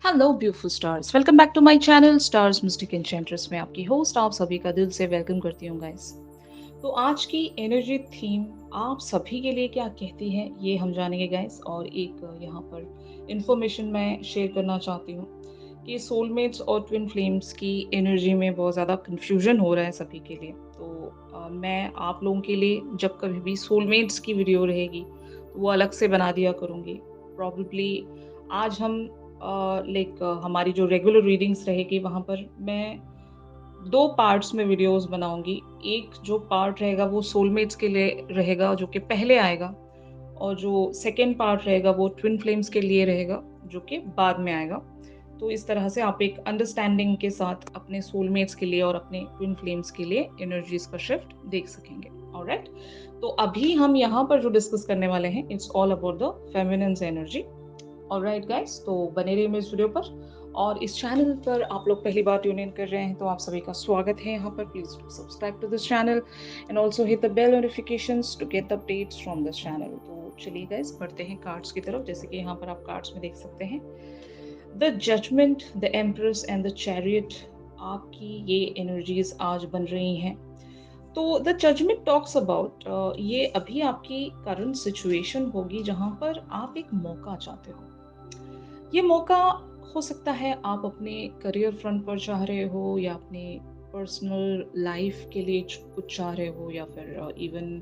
Hello beautiful stars, welcome back to my channel stars mystic enchantress में आपकी host आप सभी का दिल से वेलकम करती हूँ गाइस। तो आज की एनर्जी थीम आप सभी के लिए क्या कहती है ये हम जानेंगे गाइस। और एक यहाँ पर इंफॉर्मेशन मैं शेयर करना चाहती हूँ कि सोलमेट्स और ट्विन फ्लेम्स की एनर्जी में बहुत ज़्यादा कन्फ्यूजन हो रहा है सभी के लिए। तो मैं आप लोगों के लिए जब कभी भी सोलमेट्स की वीडियो रहेगी तो वो अलग से बना दिया करूँगी। प्रॉब्लली आज हम हमारी जो रेगुलर रीडिंग्स रहेगी वहाँ पर मैं 2 पार्ट्स में वीडियोस बनाऊँगी। एक जो पार्ट रहेगा वो सोलमेट्स के लिए रहेगा जो कि पहले आएगा, और जो सेकंड पार्ट रहेगा वो ट्विन फ्लेम्स के लिए रहेगा जो कि बाद में आएगा। तो इस तरह से आप एक अंडरस्टैंडिंग के साथ अपने सोलमेट्स के लिए और अपने ट्विन फ्लेम्स के लिए एनर्जीज़ का शिफ्ट देख सकेंगे। ऑलराइट? तो अभी हम यहाँ पर जो डिस्कस करने वाले हैं it's all about the feminines energy. Alright guys, तो बने रहिए मेरे इस वीडियो पर। और इस चैनल पर आप लोग पहली बार ट्यून इन कर रहे हैं तो आप सभी का स्वागत है यहाँ पर। Please do subscribe to this channel and also hit the bell notifications to get updates from this channel. तो चलिए गाइस बढ़ते हैं कार्ड्स की तरफ। जैसे कि यहाँ पर आप कार्ड्स में देख सकते हैं the judgement, the empress and the chariot आपकी ये एनर्जीज आज बन रही हैं। तो द जजमेंट टॉक्स अबाउट ये अभी आपकी करंट सिचुएशन होगी जहां पर आप एक मौका चाहते हो। ये मौका हो सकता है आप अपने करियर फ्रंट पर चाह रहे हो या अपने पर्सनल लाइफ के लिए कुछ चाह रहे हो, या फिर इवन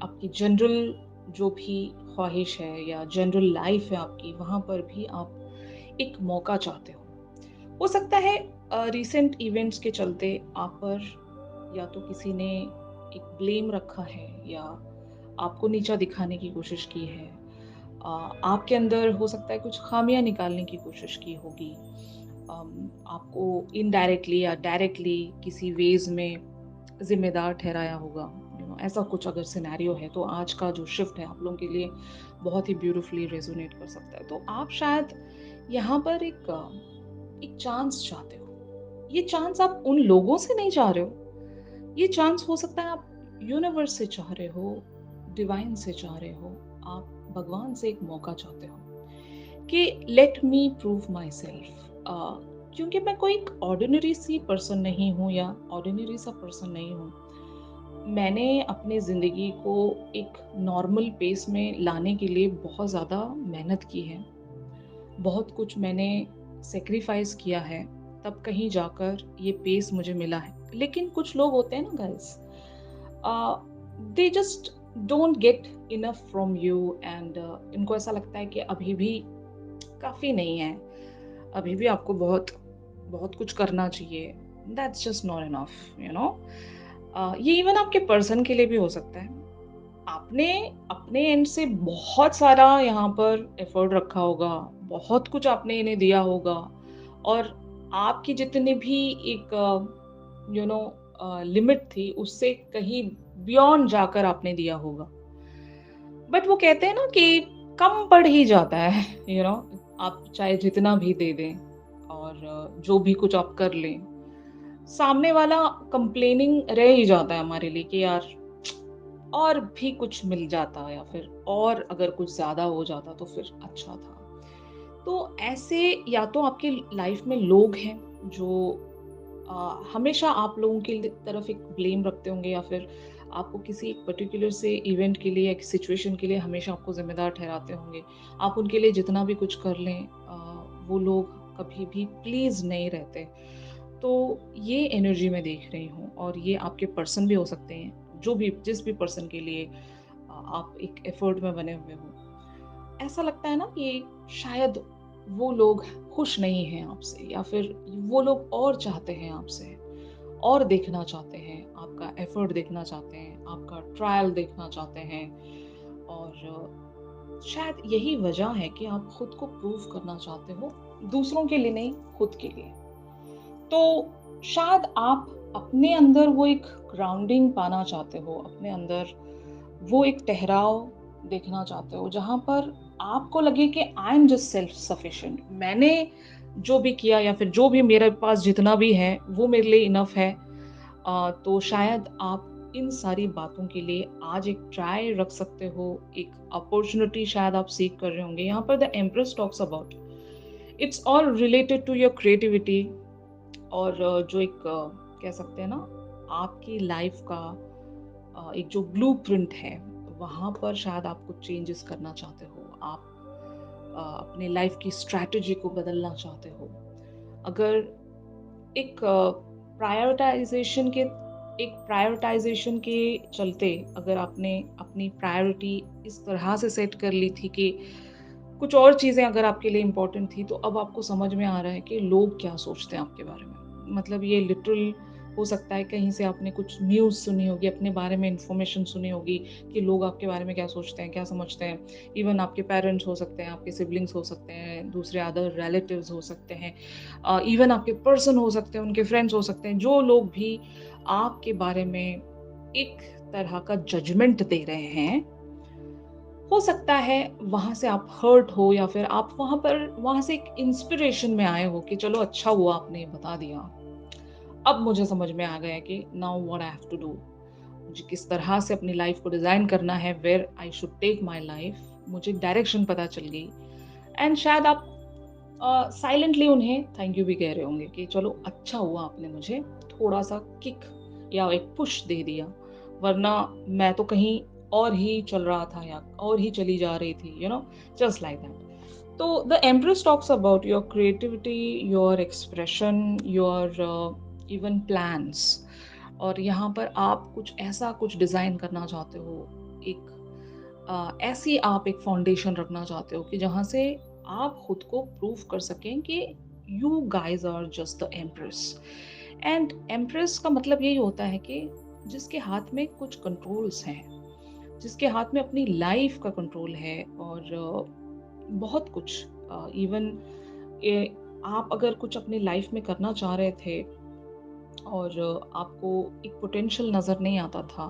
आपकी जनरल जो भी ख्वाहिश है या जनरल लाइफ है आपकी, वहाँ पर भी आप एक मौका चाहते हो सकता है रिसेंट इवेंट्स के चलते आप पर या तो किसी ने एक ब्लेम रखा है या आपको नीचा दिखाने की कोशिश की है। आपके अंदर हो सकता है कुछ खामियां निकालने की कोशिश की होगी। आपको इनडायरेक्टली या डायरेक्टली किसी वेज में जिम्मेदार ठहराया होगा। ऐसा कुछ अगर सिनेरियो है तो आज का जो शिफ्ट है आप लोगों के लिए बहुत ही ब्यूटीफुली रेजोनेट कर सकता है। तो आप शायद यहाँ पर एक चांस चाहते हो। ये चांस आप उन लोगों से नहीं चाह रहे हो, ये चांस हो सकता है आप यूनिवर्स से चाह रहे हो, डिवाइन से चाह रहे हो, आप भगवान से एक मौका चाहते हो कि let me prove my self. क्योंकि मैं कोई एक ऑर्डिनरी सी पर्सन नहीं हूँ या ऑर्डिनरी सा पर्सन नहीं हूँ। मैंने अपनी ज़िंदगी को एक नॉर्मल पेस में लाने के लिए बहुत ज़्यादा मेहनत की है। बहुत कुछ मैंने सेक्रीफाइस किया है, तब कहीं जाकर ये पेस मुझे मिला है। लेकिन कुछ लोग होते हैं ना guys, they just don't get enough from you and इनको ऐसा लगता है कि अभी भी काफ़ी नहीं है, अभी भी आपको बहुत बहुत कुछ करना चाहिए। That's just not enough, you know. ये इवन आपके पर्सन के लिए भी हो सकता है। आपने अपने एंड से बहुत सारा यहाँ पर एफर्ट रखा होगा, बहुत कुछ आपने इन्हें दिया होगा, और आपकी जितनी भी एक यू नो लिमिट थी उससे कहीं बियॉन्ड जाकर आपने दिया होगा। बट वो कहते हैं ना कि कम पड़ ही जाता है। यू नो, आप चाहे जितना भी दे दें और जो भी कुछ आप कर लें, सामने वाला कंप्लेनिंग रह ही जाता है हमारे लिए कि यार और भी कुछ मिल जाता, या फिर और अगर कुछ ज़्यादा हो जाता तो फिर अच्छा था। तो ऐसे या तो आपकी लाइफ में लोग हैं जो हमेशा आप लोगों की तरफ एक ब्लेम रखते होंगे, या फिर आपको किसी एक पर्टिकुलर से इवेंट के लिए या सिचुएशन के लिए हमेशा आपको ज़िम्मेदार ठहराते होंगे। आप उनके लिए जितना भी कुछ कर लें, वो लोग कभी भी प्लीज़ नहीं रहते। तो ये एनर्जी मैं देख रही हूँ, और ये आपके पर्सन भी हो सकते हैं, जो भी जिस भी पर्सन के लिए आप एक एफर्ट में बने हुए हो। ऐसा लगता है ना कि शायद वो लोग खुश नहीं हैं आपसे, या फिर वो लोग और चाहते हैं आपसे, और देखना चाहते हैं, आपका एफर्ट देखना चाहते हैं, आपका ट्रायल देखना चाहते हैं। और शायद यही वजह है कि आप खुद को प्रूव करना चाहते हो, दूसरों के लिए नहीं, खुद के लिए। तो शायद आप अपने अंदर वो एक ग्राउंडिंग पाना चाहते हो, अपने अंदर वो एक ठहराव देखना चाहते हो जहाँ पर आपको लगे कि I am just self sufficient. मैंने जो भी किया या फिर जो भी मेरे पास जितना भी है वो मेरे लिए इनफ है। तो शायद आप इन सारी बातों के लिए आज एक ट्राई रख सकते हो, एक अपॉर्चुनिटी शायद आप सीख कर रहे होंगे। यहाँ पर the empress talks about its all related to your creativity और जो एक कह सकते हैं ना आपकी लाइफ का एक जो ब्लूप्रिंट है, वहाँ पर शायद आप कुछ चेंजेस करना चाहते हो। आप अपने लाइफ की स्ट्रैटेजी को बदलना चाहते हो। अगर एक प्रायोरिटाइजेशन के चलते अगर आपने अपनी प्रायोरिटी इस तरह से सेट कर ली थी कि कुछ और चीज़ें अगर आपके लिए इम्पोर्टेंट थी, तो अब आपको समझ में आ रहा है कि लोग क्या सोचते हैं आपके बारे में। मतलब ये लिटरल हो सकता है कहीं से आपने कुछ न्यूज़ सुनी होगी, अपने बारे में इन्फॉर्मेशन सुनी होगी कि लोग आपके बारे में क्या सोचते हैं, क्या समझते हैं। इवन आपके पेरेंट्स हो सकते हैं, आपके सिबलिंग्स हो सकते हैं, दूसरे अदर रिलेटिव्स हो सकते हैं, इवन आपके पर्सन हो सकते हैं, उनके फ्रेंड्स हो सकते हैं। जो लोग भी आपके बारे में एक तरह का जजमेंट दे रहे हैं, हो सकता है वहाँ से आप हर्ट हो या फिर आप वहाँ से एक इंस्पिरेशन में आए हो कि चलो अच्छा हुआ आपने ये बता दिया। अब मुझे समझ में आ गया कि now what I have to do. मुझे किस तरह से अपनी लाइफ को डिज़ाइन करना है, where I should take my life. मुझे डायरेक्शन पता चल गई एंड शायद आप साइलेंटली उन्हें थैंक यू भी कह रहे होंगे कि चलो अच्छा हुआ आपने मुझे थोड़ा-सा किक या एक पुश दे दिया, वरना मैं तो कहीं और ही चल रहा था या और ही चली जा रही थी, जस्ट लाइक दैट। तो the empress talks about your creativity, your expression, your even plans. और यहाँ पर आप कुछ डिज़ाइन करना चाहते हो, एक ऐसी आप एक फाउंडेशन रखना चाहते हो कि जहाँ से आप खुद को प्रूव कर सकें कि you guys are just the empress. And empress का मतलब यही होता है कि जिसके हाथ में कुछ कंट्रोल्स हैं, जिसके हाथ में अपनी लाइफ का कंट्रोल है और बहुत कुछ इवन आप अगर कुछ अपनी लाइफ में करना चाह रहे थे और आपको एक पोटेंशियल नज़र नहीं आता था,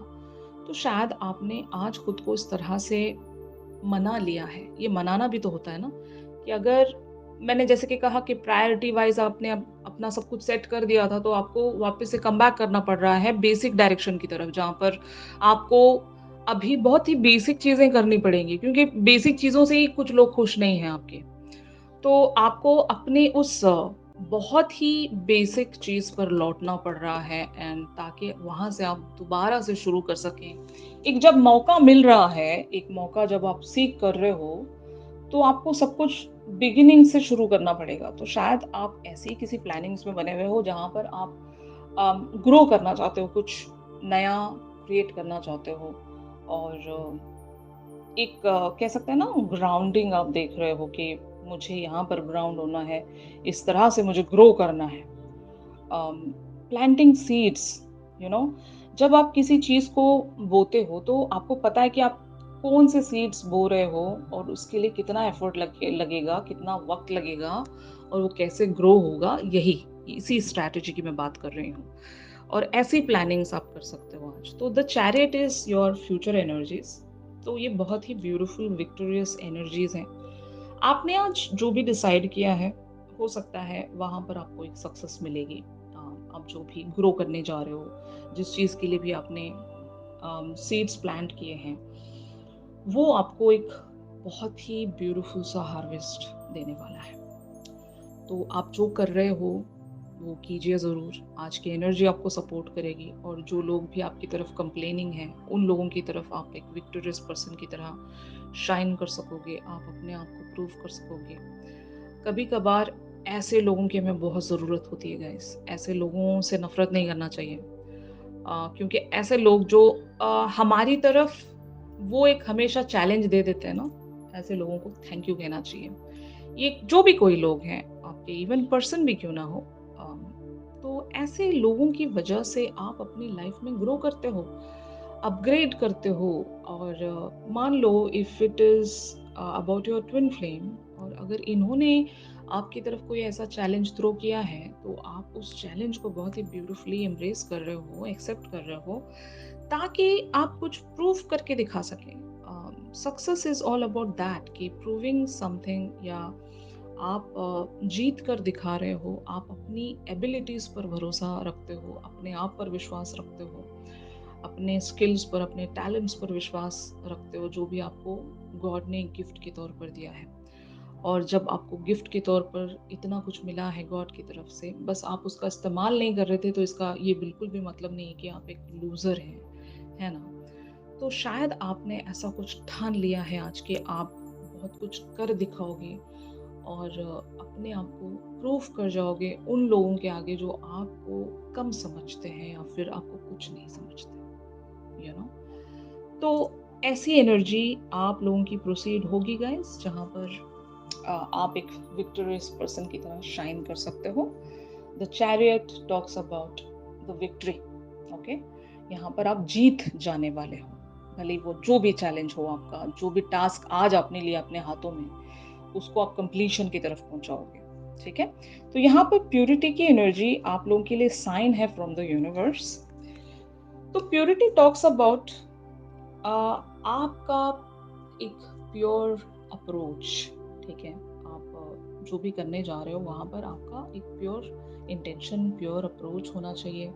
तो शायद आपने आज खुद को इस तरह से मना लिया है। ये मनाना भी तो होता है ना, कि अगर मैंने जैसे कि कहा कि प्रायोरिटी वाइज़ आपने अपना सब कुछ सेट कर दिया था, तो आपको वापस से कम बैक करना पड़ रहा है बेसिक डायरेक्शन की तरफ, जहाँ पर आपको अभी बहुत ही बेसिक चीज़ें करनी पड़ेंगी, क्योंकि बेसिक चीज़ों से ही कुछ लोग खुश नहीं हैं आपके। तो आपको अपने उस बहुत ही बेसिक चीज़ पर लौटना पड़ रहा है एंड ताकि वहाँ से आप दोबारा से शुरू कर सकें। एक जब मौका मिल रहा है, एक मौका जब आप सीक कर रहे हो, तो आपको सब कुछ बिगिनिंग से शुरू करना पड़ेगा। तो शायद आप ऐसी किसी प्लानिंग्स में बने हुए हो जहाँ पर आप ग्रो करना चाहते हो, कुछ नया क्रिएट करना चाहते हो और एक कह सकते हैं ना ग्राउंडिंग आप देख रहे हो कि मुझे यहाँ पर ग्राउंड होना है, इस तरह से मुझे ग्रो करना है। प्लांटिंग सीड्स, यू नो जब आप किसी चीज़ को बोते हो तो आपको पता है कि आप कौन से सीड्स बो रहे हो और उसके लिए कितना एफर्ट लगेगा, कितना वक़्त लगेगा और वो कैसे ग्रो होगा, इसी स्ट्रैटेजी की मैं बात कर रही हूँ। और ऐसी प्लानिंग्स आप कर सकते हो आज। तो the chariot is your future energies. तो ये बहुत ही ब्यूटीफुल विक्टोरियस एनर्जीज़ हैं। आपने आज जो भी डिसाइड किया है, हो सकता है वहाँ पर आपको एक सक्सेस मिलेगी। आप जो भी ग्रो करने जा रहे हो, जिस चीज़ के लिए भी आपने सीड्स प्लांट किए हैं, वो आपको एक बहुत ही ब्यूटीफुल सा हार्वेस्ट देने वाला है। तो आप जो कर रहे हो, वो कीजिए ज़रूर। आज की एनर्जी आपको सपोर्ट करेगी और जो लोग भी आपकी तरफ कंप्लेनिंग हैं, उन लोगों की तरफ आप एक विक्टोरियस पर्सन की तरह शाइन कर सकोगे, आप अपने आप को प्रूव कर सकोगे। कभी-कभार ऐसे लोगों की हमें बहुत ज़रूरत होती है गाइस। ऐसे लोगों से नफ़रत नहीं करना चाहिए। क्योंकि ऐसे लोग जो हमारी तरफ वो एक हमेशा चैलेंज दे देते हैं ना, ऐसे लोगों को थैंक यू कहना चाहिए। ये जो भी कोई लोग हैं, आपके इवन पर्सन भी क्यों ना हो, तो ऐसे लोगों की वजह से आप अपनी लाइफ में ग्रो करते हो, अपग्रेड करते हो। और मान लो if it is about your twin flame, और अगर इन्होंने आपकी तरफ कोई ऐसा चैलेंज थ्रो किया है, तो आप उस चैलेंज को बहुत ही ब्यूटीफुली एम्ब्रेस कर रहे हो, एक्सेप्ट कर रहे हो, ताकि आप कुछ प्रूव करके दिखा सकें। Success is all about that, कि प्रूविंग समथिंग, या आप जीत कर दिखा रहे हो, आप अपनी एबिलिटीज पर भरोसा रखते हो, अपने आप पर विश्वास रखते हो, अपने स्किल्स पर, अपने टैलेंट्स पर विश्वास रखते हो, जो भी आपको गॉड ने गिफ्ट के तौर पर दिया है। और जब आपको गिफ्ट के तौर पर इतना कुछ मिला है गॉड की तरफ से, बस आप उसका इस्तेमाल नहीं कर रहे थे, तो इसका ये बिल्कुल भी मतलब नहीं है कि आप एक लूज़र हैं, है ना? तो शायद आपने ऐसा कुछ ठान लिया है आज कि आप बहुत कुछ कर दिखाओगे और अपने आप को प्रूव कर जाओगे उन लोगों के आगे जो आपको कम समझते हैं या फिर आपको कुछ नहीं समझते, यू नो। तो ऐसी एनर्जी आप लोगों की प्रोसीड होगी गाइस, जहाँ पर आप एक विक्टोरियस पर्सन की तरह शाइन कर सकते हो। The chariot talks about the victory. Okay, यहाँ पर आप जीत जाने वाले हो, भले वो जो भी चैलेंज हो आपका, जो भी टास्क आज आपने लिया अपने हाथों में, उसको आप कंप्लीशन की तरफ पहुंचाओगे। ठीक है, तो यहाँ पर प्योरिटी की एनर्जी आप लोगों के लिए साइन है फ्रॉम द यूनिवर्स। तो प्योरिटी टॉक्स अबाउट आपका एक प्योर अप्रोच। ठीक है, आप जो भी करने जा रहे हो वहाँ पर आपका एक प्योर इंटेंशन, प्योर अप्रोच होना चाहिए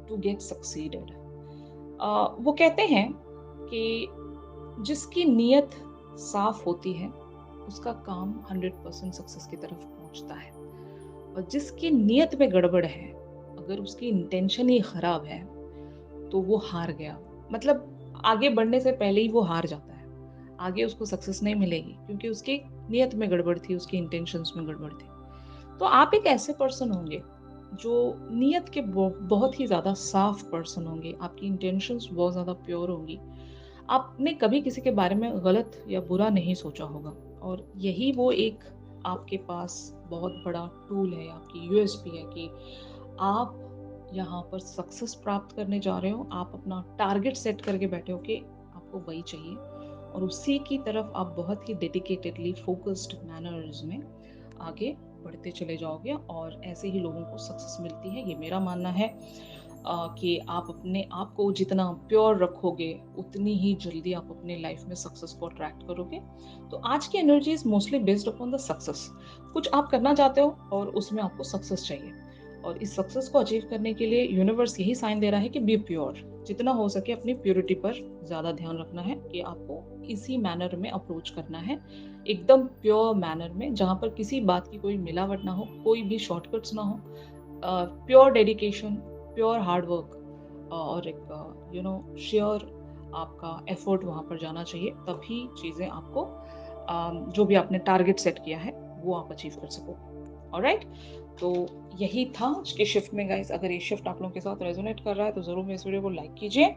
टू गेट सक्सीडेड। वो कहते हैं कि जिसकी नीयत साफ होती है उसका काम 100% सक्सेस की तरफ पहुंचता है, और जिसकी नीयत में गड़बड़ है, अगर उसकी इंटेंशन ही खराब है, तो वो हार गया। मतलब आगे बढ़ने से पहले ही वो हार जाता है, आगे उसको सक्सेस नहीं मिलेगी, क्योंकि उसकी नियत में गड़बड़ थी, उसकी इंटेंशंस में गड़बड़ थी। तो आप एक ऐसे पर्सन होंगे जो नियत के बहुत ही ज़्यादा साफ पर्सन होंगे, आपकी इंटेंशंस बहुत ज़्यादा प्योर होंगी। आपने कभी किसी के बारे में गलत या बुरा नहीं सोचा होगा, और यही वो एक आपके पास बहुत बड़ा टूल है, आपकी यूएसपी है कि आप यहाँ पर सक्सेस प्राप्त करने जा रहे हो। आप अपना टारगेट सेट करके बैठे हो कि आपको वही चाहिए, और उसी की तरफ आप बहुत ही डेडिकेटेडली फोकस्ड मैनर्स में आगे बढ़ते चले जाओगे, और ऐसे ही लोगों को सक्सेस मिलती है। ये मेरा मानना है कि आप अपने आप को जितना प्योर रखोगे, उतनी ही जल्दी आप अपने लाइफ में सक्सेस को अट्रैक्ट करोगे। तो आज की energy is mostly based upon the success. कुछ आप करना चाहते हो और उसमें आपको सक्सेस चाहिए, और इस सक्सेस को अचीव करने के लिए यूनिवर्स यही साइन दे रहा है कि बी प्योर। जितना हो सके अपनी प्योरिटी पर ज़्यादा ध्यान रखना है, कि आपको इसी मैनर में अप्रोच करना है, एकदम प्योर मैनर में, जहाँ पर किसी बात की कोई मिलावट ना हो, कोई भी शॉर्टकट्स ना हो। Pure dedication, pure hard work, और एक श्योर आपका एफर्ट वहाँ पर जाना चाहिए, तभी चीज़ें आपको जो भी आपने टारगेट सेट किया है वो आप अचीव कर सकोगे। ऑलराइट, तो यही था आज के शिफ्ट में गाइस। अगर ये शिफ्ट आप लोगों के साथ रेजोनेट कर रहा है तो ज़रूर मेरे इस वीडियो को लाइक कीजिए।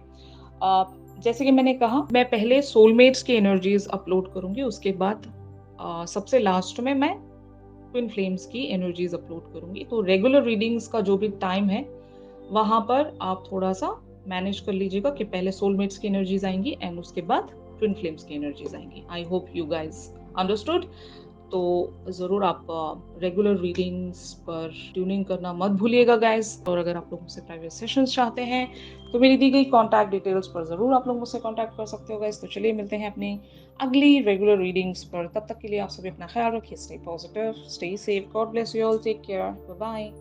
जैसे कि मैंने कहा, मैं पहले सोलमेट्स की एनर्जीज अपलोड करूंगी, उसके बाद सबसे लास्ट में मैं ट्विन फ्लेम्स की एनर्जीज अपलोड करूंगी। तो रेगुलर रीडिंग्स का जो भी टाइम है वहां पर आप थोड़ा सा मैनेज कर लीजिएगा कि पहले सोलमेट्स की एनर्जीज आएंगी एंड उसके बाद ट्विन फ्लेम्स की एनर्जीज आएंगी। I hope you guys understood. तो ज़रूर आप रेगुलर रीडिंग्स पर ट्यूनिंग करना मत भूलिएगा गाइस। और अगर आप लोग मुझसे प्राइवेट सेशंस चाहते हैं तो मेरी दी गई कॉन्टैक्ट डिटेल्स पर ज़रूर आप लोग मुझसे कॉन्टैक्ट कर सकते हो गाइस। तो चलिए मिलते हैं अपनी अगली रेगुलर रीडिंग्स पर। तब तक के लिए आप सभी अपना ख्याल रखिए। Stay positive, stay safe, God bless you all, take care, bye bye.